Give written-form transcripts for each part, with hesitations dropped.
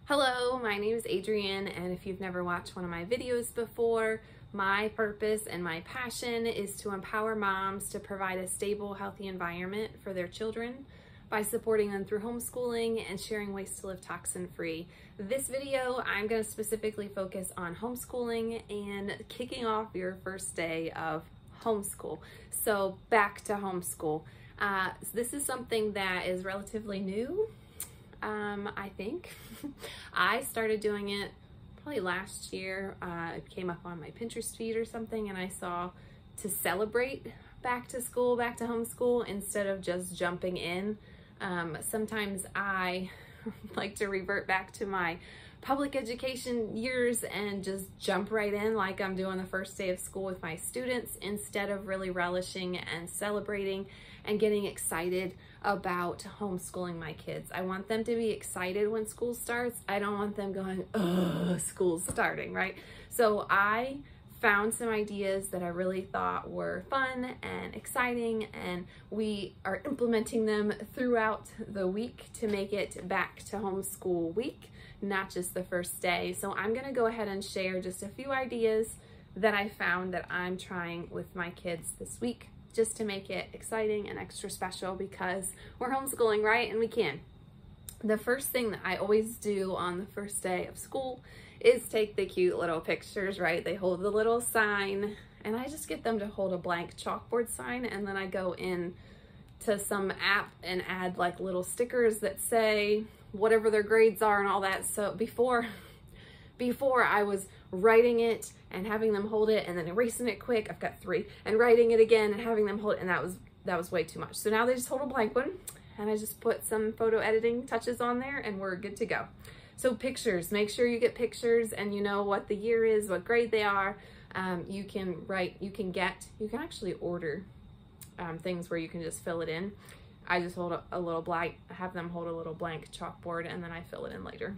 Hello, my name is Adrienne, and if you've never watched one of my videos before, my purpose and my passion is to empower moms to provide a stable, healthy environment for their children by supporting them through homeschooling and sharing ways to live toxin-free. This video, I'm going to specifically focus on homeschooling and kicking off your first day of homeschool. So back to homeschool. This is something that is relatively new. I think I started doing it probably last year. It came up on my Pinterest feed or something, and I saw to celebrate back to school, back to homeschool, instead of just jumping in. Sometimes I like to revert back to my public education years and just jump right in like I'm doing the first day of school with my students, instead of really relishing and celebrating and getting excited about homeschooling my kids. I want them to be excited when school starts. I don't want them going, oh, school's starting, right? So I found some ideas that I really thought were fun and exciting, and we are implementing them throughout the week to make it back to homeschool week, not just the first day. So I'm gonna go ahead and share just a few ideas that I found that I'm trying with my kids this week, just to make it exciting and extra special because we're homeschooling, right? And we can. The first thing that I always do on the first day of school is take the cute little pictures, right? They hold the little sign, and I just get them to hold a blank chalkboard sign, and then I go in to some app and add like little stickers that say whatever their grades are and all that. So before I was writing it and having them hold it and then erasing it quick, I've got 3, and writing it again and having them hold it, and that was way too much. So now they just hold a blank one, and I just put some photo editing touches on there, and we're good to go. So pictures, make sure you get pictures and you know what the year is, what grade they are. You can actually order things where you can just fill it in. I just hold a little blank, have them hold a little blank chalkboard, and then I fill it in later.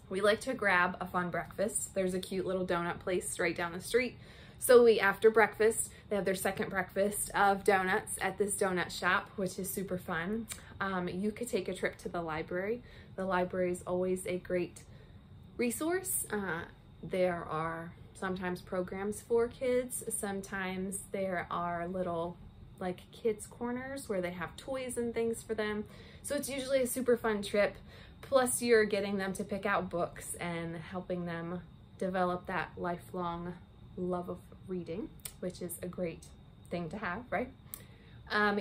We like to grab a fun breakfast. There's a cute little donut place right down the street. So after breakfast, they have their second breakfast of donuts at this donut shop, which is super fun. You could take a trip to the library. The library is always a great resource. There are sometimes programs for kids. Sometimes there are little like kids corners where they have toys and things for them. So it's usually a super fun trip. Plus you're getting them to pick out books and helping them develop that lifelong love of reading, which is a great thing to have, right?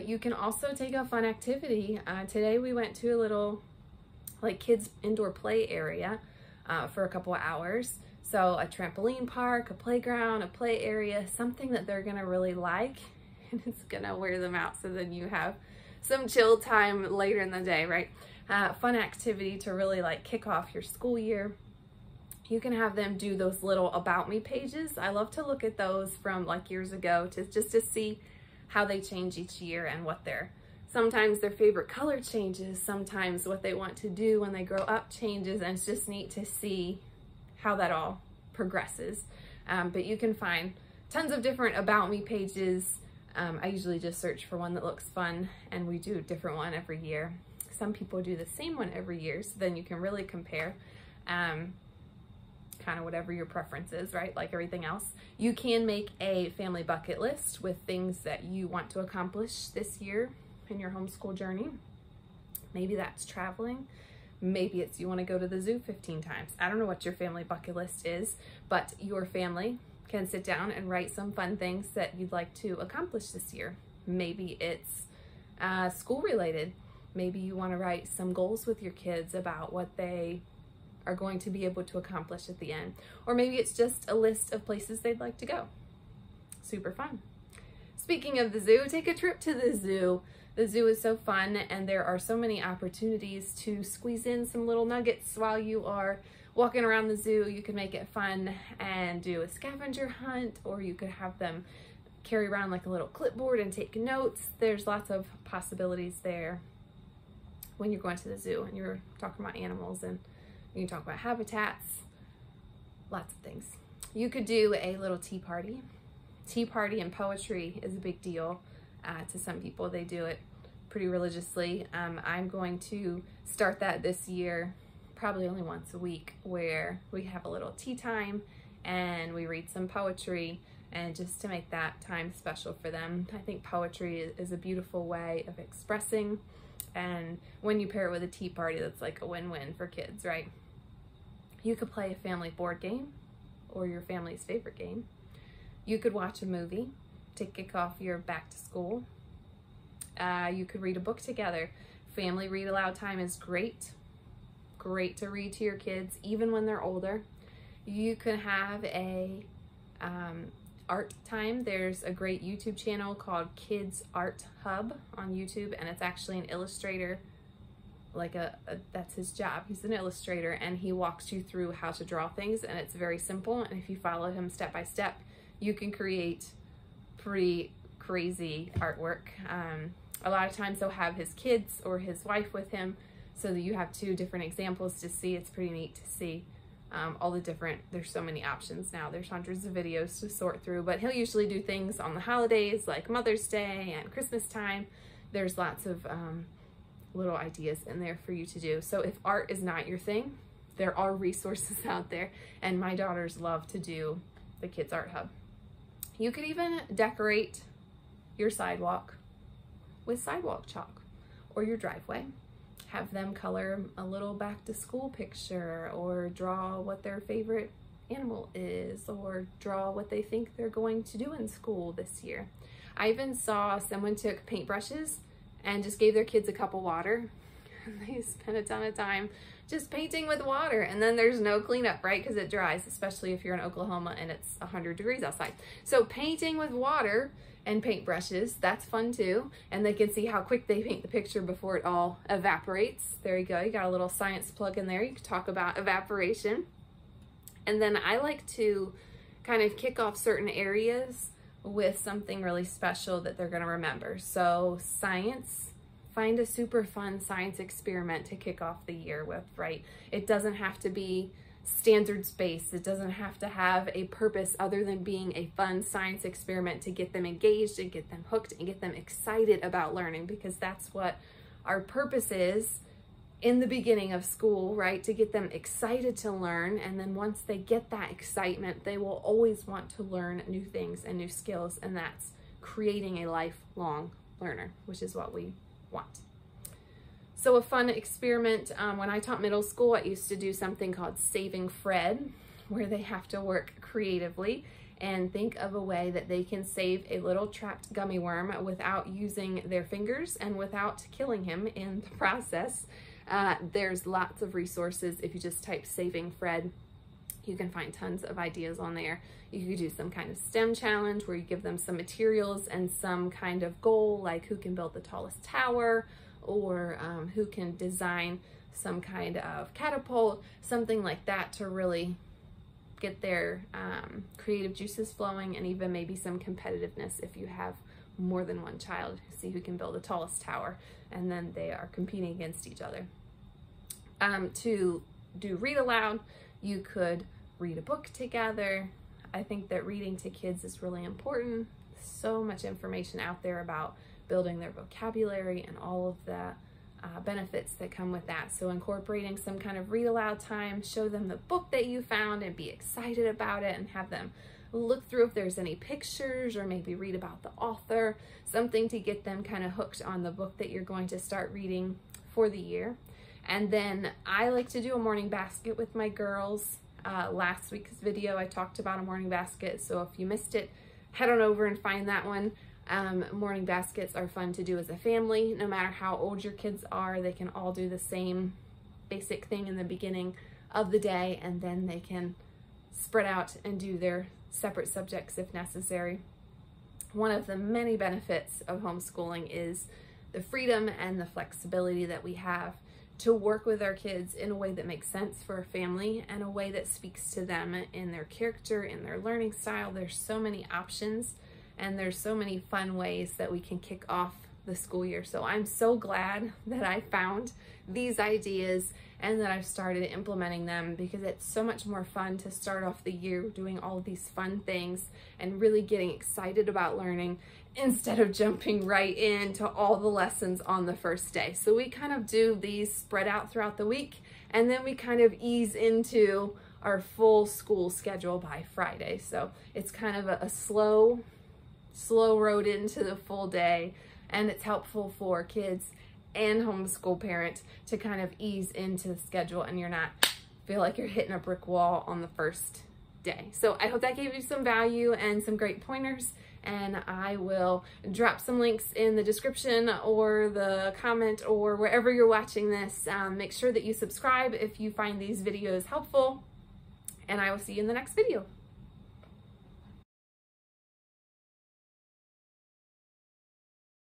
You can also take a fun activity. Today we went to a little like kids indoor play area for a couple of hours. So a trampoline park, a playground, a play area, something that they're gonna really like, and it's gonna wear them out, so then you have some chill time later in the day, right? Fun activity to really like kick off your school year. You can have them do those little about me pages. I love to look at those from like years ago just to see how they change each year and what sometimes their favorite color changes, sometimes what they want to do when they grow up changes, and it's just neat to see how that all progresses. But you can find tons of different about me pages. I usually just search for one that looks fun, and we do a different one every year. Some people do the same one every year, so then you can really compare kind of whatever your preference is, right? Like everything else. You can make a family bucket list with things that you want to accomplish this year in your homeschool journey. Maybe that's traveling. Maybe it's you want to go to the zoo 15 times. I don't know what your family bucket list is, but your family can sit down and write some fun things that you'd like to accomplish this year. Maybe it's school related. Maybe you want to write some goals with your kids about what they are going to be able to accomplish at the end. Or maybe it's just a list of places they'd like to go. Super fun. Speaking of the zoo, take a trip to the zoo. The zoo is so fun, and there are so many opportunities to squeeze in some little nuggets while you are walking around the zoo. You can make it fun and do a scavenger hunt, or you could have them carry around like a little clipboard and take notes. There's lots of possibilities there when you're going to the zoo and you're talking about animals, and you can talk about habitats, lots of things. You could do a little tea party. Tea party and poetry is a big deal to some people. They do it pretty religiously. I'm going to start that this year probably only once a week, where we have a little tea time and we read some poetry, and just to make that time special for them. I think poetry is a beautiful way of expressing, and when you pair it with a tea party, that's like a win-win for kids, right? You could play a family board game or your family's favorite game. You could watch a movie to kick off your back to school. You could read a book together. Family read aloud time is great. Great to read to your kids, even when they're older. You could have a art time. There's a great YouTube channel called Kids Art Hub on YouTube, and it's actually an illustrator, like that's his job. He's an illustrator, and he walks you through how to draw things, and it's very simple. And if you follow him step by step, you can create pretty crazy artwork. A lot of times he'll have his kids or his wife with him, so that you have two different examples to see. It's pretty neat to see all the different, there's so many options now. There's hundreds of videos to sort through, but he'll usually do things on the holidays like Mother's Day and Christmas time. There's lots of little ideas in there for you to do. So if art is not your thing, there are resources out there, and my daughters love to do the Kids Art Hub. You could even decorate your sidewalk with sidewalk chalk, or your driveway. Have them color a little back to school picture, or draw what their favorite animal is, or draw what they think they're going to do in school this year. I even saw someone took paintbrushes and just gave their kids a cup of water, and they spent a ton of time just painting with water, and then there's no cleanup, right? Because it dries, especially if you're in Oklahoma and it's 100 degrees outside. So painting with water and paintbrushes, that's fun too. And they can see how quick they paint the picture before it all evaporates. There you go, you got a little science plug in there. You can talk about evaporation. And then I like to kind of kick off certain areas with something really special that they're gonna remember. So science, find a super fun science experiment to kick off the year with, right? It doesn't have to be standards-based. It doesn't have to have a purpose other than being a fun science experiment to get them engaged and get them hooked and get them excited about learning, because that's what our purpose is in the beginning of school, right? To get them excited to learn. And then once they get that excitement, they will always want to learn new things and new skills. And that's creating a lifelong learner, which is what we want. So a fun experiment, when I taught middle school, I used to do something called Saving Fred, where they have to work creatively and think of a way that they can save a little trapped gummy worm without using their fingers and without killing him in the process. There's lots of resources. If you just type Saving Fred, you can find tons of ideas on there. You could do some kind of STEM challenge where you give them some materials and some kind of goal, like who can build the tallest tower, or who can design some kind of catapult, something like that, to really get their creative juices flowing, and even maybe some competitiveness if you have more than one child. See who can build the tallest tower, and then they are competing against each other. To do read aloud, you could read a book together. I think that reading to kids is really important. So much information out there about building their vocabulary and all of the benefits that come with that. So incorporating some kind of read aloud time, show them the book that you found and be excited about it, and have them look through if there's any pictures, or maybe read about the author, something to get them kind of hooked on the book that you're going to start reading for the year. And then I like to do a morning basket with my girls. Last week's video, I talked about a morning basket, so if you missed it, head on over and find that one. Morning baskets are fun to do as a family. No matter how old your kids are, they can all do the same basic thing in the beginning of the day, and then they can spread out and do their separate subjects if necessary. One of the many benefits of homeschooling is the freedom and the flexibility that we have to work with our kids in a way that makes sense for a family, and a way that speaks to them in their character, in their learning style. There's so many options, and there's so many fun ways that we can kick off the school year. So I'm so glad that I found these ideas and that I've started implementing them, because it's so much more fun to start off the year doing all of these fun things and really getting excited about learning instead of jumping right into all the lessons on the first day. So we kind of do these spread out throughout the week, and then we kind of ease into our full school schedule by Friday. So it's kind of a slow road into the full day, and it's helpful for kids and homeschool parents to kind of ease into the schedule, and you're not feel like you're hitting a brick wall on the first day. So I hope that gave you some value and some great pointers, and I will drop some links in the description or the comment or wherever you're watching this. Make sure that you subscribe if you find these videos helpful, and I will see you in the next video.